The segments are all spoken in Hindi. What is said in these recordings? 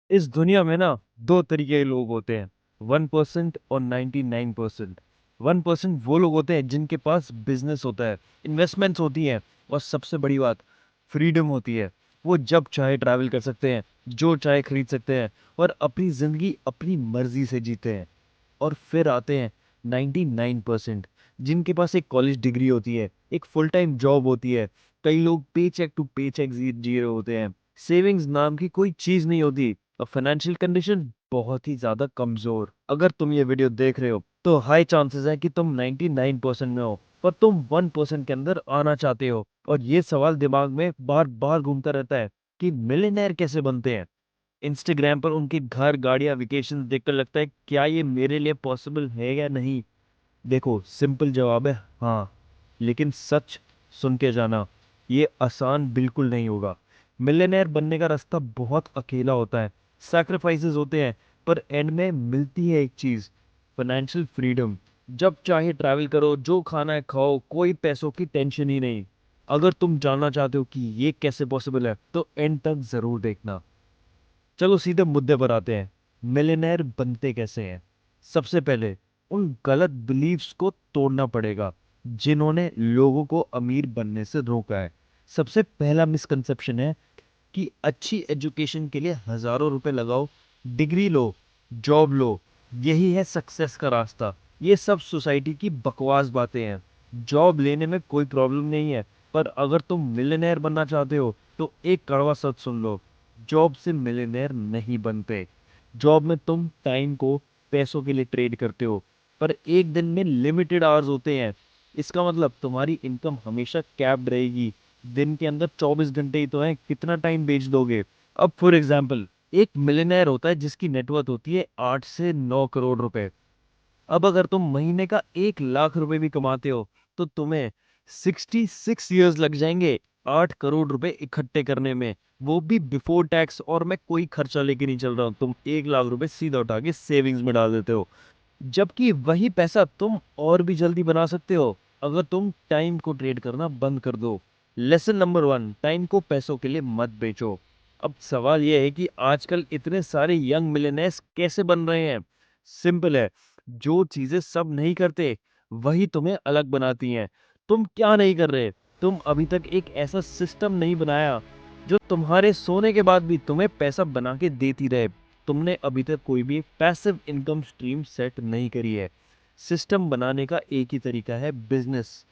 इस दुनिया में ना दो तरीके के लोग होते हैं, 1% और 99%। 1% वो लोग होते हैं जिनके पास बिजनेस होता है, इन्वेस्टमेंट्स होती हैं, और सबसे बड़ी बात फ्रीडम होती है। वो जब चाहे ट्रैवल कर सकते हैं, जो चाहे खरीद सकते हैं, और अपनी जिंदगी अपनी मर्जी से जीते हैं। और फिर आते हैं 99% जिनके पास एक कॉलेज डिग्री होती है, एक फुल टाइम जॉब होती है, कई लोग पे चेक टू पे चेक जी रहे होते हैं, सेविंग्स नाम की कोई चीज नहीं होती, और फाइनेंशियल कंडीशन बहुत ही ज्यादा कमजोर। अगर तुम ये वीडियो देख रहे हो तो हाई चांसेस है कि तुम 99% में हो, पर तुम 1% के अंदर आना चाहते हो। और ये सवाल दिमाग में बार बार घूमता रहता है कि मिलियनेयर कैसे बनते हैं। इंस्टाग्राम पर उनके घर, गाड़ियां, वेकेशन देखकर लगता है क्या ये मेरे लिए पॉसिबल है या नहीं। देखो, सिंपल जवाब है हाँ, लेकिन सच सुन के जाना, ये आसान बिल्कुल नहीं होगा। मिलियनेयर बनने का रास्ता बहुत अकेला होता है, सैक्रिफाइसेस होते हैं, पर एंड में मिलती है एक चीज, फाइनेंशियल फ्रीडम। जब चाहे ट्रैवल करो, जो खाना है खाओ, कोई पैसों की टेंशन ही नहीं। अगर तुम जानना चाहते हो कि ये कैसे पॉसिबल है तो एंड तक जरूर देखना। चलो सीधे मुद्दे पर आते हैं, मिलियनेयर बनते कैसे हैं। सबसे पहले उन गलत बिलीव्स को तोड़ना पड़ेगा जिन्होंने लोगों को अमीर बनने से रोका है। सबसे पहला मिसकंसेप्शन है कि अच्छी एजुकेशन के लिए हजारों रुपए लगाओ, डिग्री लो, जॉब लो, यही है सक्सेस का रास्ता। ये सब सोसाइटी की बकवास बातें हैं। जॉब लेने में कोई प्रॉब्लम नहीं है, पर अगर तुम मिलियनेयर बनना चाहते हो तो एक कड़वा सच सुन लो, जॉब से मिलियनेयर नहीं बनते। जॉब में तुम टाइम को पैसों के लिए ट्रेड करते हो, पर एक दिन में लिमिटेड आवर्स होते हैं। इसका मतलब तुम्हारी इनकम हमेशा कैप्ड रहेगी। दिन के अंदर 24 घंटे ही तो है, कितना टाइम बेच दोगे। अब फॉर एग्जाम्पल, एक मिलियनेयर होता है जिसकी नेटवर्थ होती है 8 से 9 करोड़ रुपए। अब अगर तुम महीने का 1 लाख रुपए भी कमाते हो तो तुम्हें 66 ईयर्स लग जाएंगे 8 करोड़ रुपए इकट्ठे करने में, वो भी बिफोर टैक्स। और मैं कोई खर्चा लेके नहीं चल रहा हूँ, तुम 1 लाख रुपए सीधा उठा के सेविंग्स में डाल देते हो। जबकि वही पैसा तुम और भी जल्दी बना सकते हो अगर तुम टाइम को ट्रेड करना बंद कर दो। लेसन नंबर 1, टाइम को पैसों के लिए मत बेचो। अब सवाल यह है कि आजकल इतने सारे यंग मिलियनेयर्स कैसे बन रहे हैं। सिंपल है, जो चीजें सब नहीं करते वही तुम्हें अलग बनाती हैं। तुम क्या नहीं कर रहे? तुम अभी तक एक ऐसा सिस्टम नहीं बनाया जो तुम्हारे सोने के बाद भी तुम्हें पैसा बना के देती रहे। तुमने अभी तक कोई भी पैसिव इनकम स्ट्रीम सेट नहीं करी है। सिस्टम बनाने का एक ही तरीका है, बिजनेस।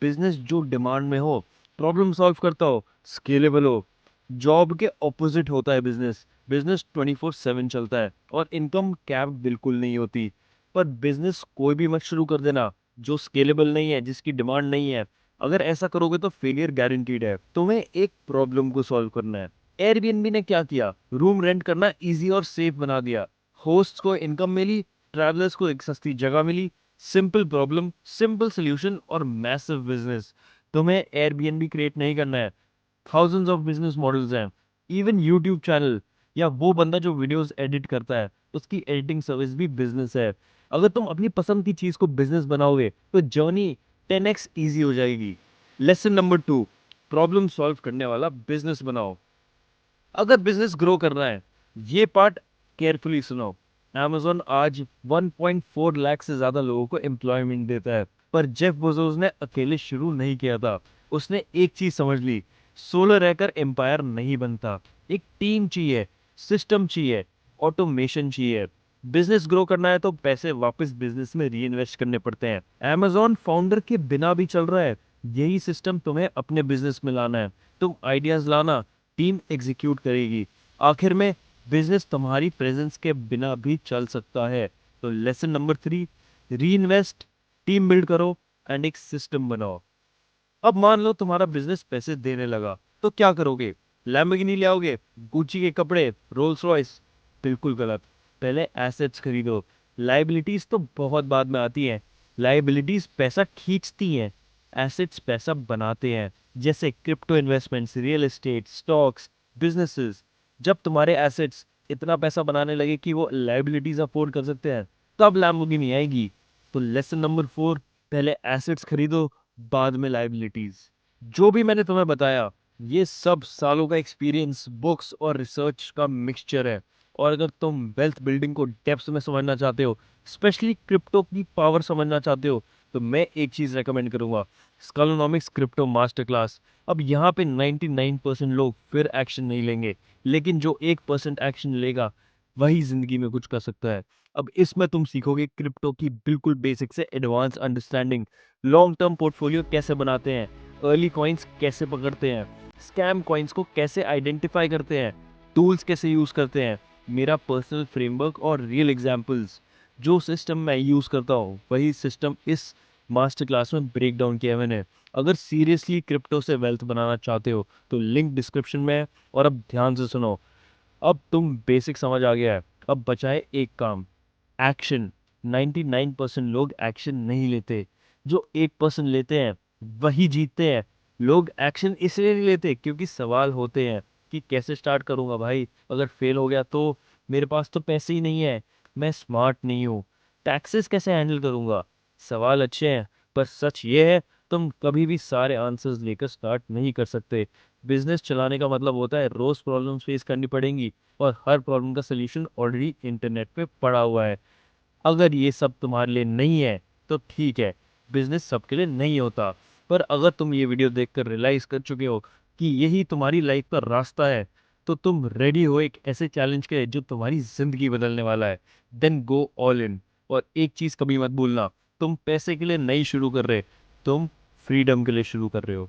बिजनेस जो डिमांड में हो, प्रॉब्लम सॉल्व करता हो, स्केलेबल हो। जॉब के ऑपोजिट होता है बिजनेस। बिजनेस 24/7 चलता है और इनकम कैप बिल्कुल नहीं होती। पर बिजनेस कोई भी मत शुरू कर देना जो स्केलेबल नहीं है, जिसकी डिमांड नहीं है। अगर ऐसा करोगे तो फेलियर गारंटीड है। तुम्हें एक प्रॉब्लम को सॉल्व करना है। एयरबीएनबी ने क्या किया, रूम रेंट करना इजी और सेफ बना दिया। होस्ट को इनकम मिली, ट्रैवलर्स को एक सस्ती जगह मिली। सिंपल प्रॉब्लम, सिंपल सोल्यूशन और मैसिव बिजनेस। तुम्हें एयरबीएनबी क्रिएट नहीं करना है, थाउजेंड्स ऑफ बिजनेस मॉडल्स हैं। इवन यूट्यूब चैनल या वो बंदा जो वीडियोस एडिट करता है, उसकी एडिटिंग सर्विस भी बिजनेस है। अगर तुम अपनी पसंद की चीज को बिजनेस बनाओगे तो जर्नी 10x इजी हो जाएगी। लेसन नंबर 2, प्रॉब्लम सॉल्व करने वाला बिजनेस बनाओ। अगर बिजनेस ग्रो करना है, ये पार्ट केयरफुली सुनो। Amazon आज 1.4 लाख से ज्यादा लोगों को एम्प्लॉयमेंट देता है, पर जेफ बेजोस ने अकेले शुरू नहीं किया था। उसने एक चीज समझ ली, सोलो रहकर एम्पायर नहीं बनता। एक टीम चाहिए, सिस्टम चाहिए, ऑटोमेशन चाहिए। बिजनेस ग्रो करना है तो पैसे वापस बिजनेस में री इन्वेस्ट करने पड़ते हैं। Amazon फाउंडर के बिना भी चल रहा है। यही सिस्टम तुम्हें अपने बिजनेस में लाना है। तुम आइडियाज लाना, टीम एग्जीक्यूट करेगी। आखिर में बिजनेस तुम्हारी प्रेजेंस के बिना भी चल सकता है। तो लेसन नंबर 3, री इन्वेस्ट, टीम बिल्ड करो एंड एक सिस्टम बनाओ। अब मान लो तुम्हारा बिजनेस पैसे देने लगा, तो क्या करोगे? लैम्बोर्गिनी ले आओगे, गुची के कपड़े, रोल्स रॉयस? बिल्कुल गलत। पहले एसेट्स खरीदो। लाइबिलिटीज तो बहुत बाद में आती हैं। लाइबिलिटीज पैसा खींचती हैं, एसेट्स पैसा बनाते हैं। जैसे crypto investments, real estate, stocks, businesses. जब तुम्हारे एसेट्स इतना पैसा बनाने लगे कि वो लाइबिलिटीज अफोर्ड कर सकते हैं, तब लैम्बोर्गिनी आएगी। तो लेसन नंबर 4, पहले एसेट्स खरीदो, बाद में लाइबिलिटीज। जो भी मैंने तुम्हें बताया, ये सब सालों का एक्सपीरियंस, बुक्स और रिसर्च का मिक्सचर है। और अगर तुम वेल्थ बिल्डिंग को डेप्थ में समझना चाहते हो, स्पेशली क्रिप्टो की पावर समझना चाहते हो, तो मैं एक चीज रेकमेंड करूंगा, स्कैलोनॉमिक्स क्रिप्टो मास्टर क्लास। अब यहाँ पे 99% लोग फिर एक्शन नहीं लेंगे, लेकिन जो 1% एक्शन लेगा वही जिंदगी में कुछ कर सकता है। अब इसमें तुम सीखोगे क्रिप्टो की बिल्कुल बेसिक से advance understanding, long term portfolio कैसे बनाते हैं, अर्ली कॉइन्स कैसे पकड़ते हैं, स्कैम कॉइन्स को कैसे आइडेंटिफाई करते हैं, टूल्स कैसे यूज करते हैं, मेरा पर्सनल फ्रेमवर्क और रियल एग्जांपल्स। जो सिस्टम मैं यूज करता हूँ वही सिस्टम इस मास्टर क्लास में ब्रेक डाउन किया मैंने। अगर सीरियसली क्रिप्टो से वेल्थ बनाना चाहते हो तो लिंक डिस्क्रिप्शन में है। और अब ध्यान से सुनो, अब तुम बेसिक समझ आ गया है, अब बचाए एक काम, एक्शन। 99% लोग एक्शन नहीं लेते, जो 1% लेते हैं वही जीतते हैं। लोग एक्शन इसलिए नहीं लेते क्योंकि सवाल होते हैं कि कैसे स्टार्ट करूंगा भाई, अगर फेल हो गया तो, मेरे पास तो पैसे ही नहीं है, मैं स्मार्ट नहीं हूँ, टैक्सेस कैसे हैंडल करूंगा। सवाल अच्छे हैं, पर सच ये है, तुम कभी भी सारे आंसर्स लेकर स्टार्ट नहीं कर सकते। बिजनेस चलाने का मतलब होता है रोज प्रॉब्लम फेस करनी पड़ेंगी, और हर प्रॉब्लम का सोल्यूशन ऑलरेडी इंटरनेट पे पड़ा हुआ है। अगर ये सब तुम्हारे लिए नहीं है तो ठीक है, बिजनेस सबके लिए नहीं होता। पर अगर तुम ये वीडियो देखकर रियलाइज कर चुके हो कि यही तुम्हारी लाइफ का रास्ता है, तो तुम रेडी हो एक ऐसे चैलेंज के जो तुम्हारी जिंदगी बदलने वाला है, देन गो ऑल इन। और एक चीज कभी मत भूलना, तुम पैसे के लिए नहीं शुरू कर रहे, तुम फ्रीडम के लिए शुरू कर रहे हो।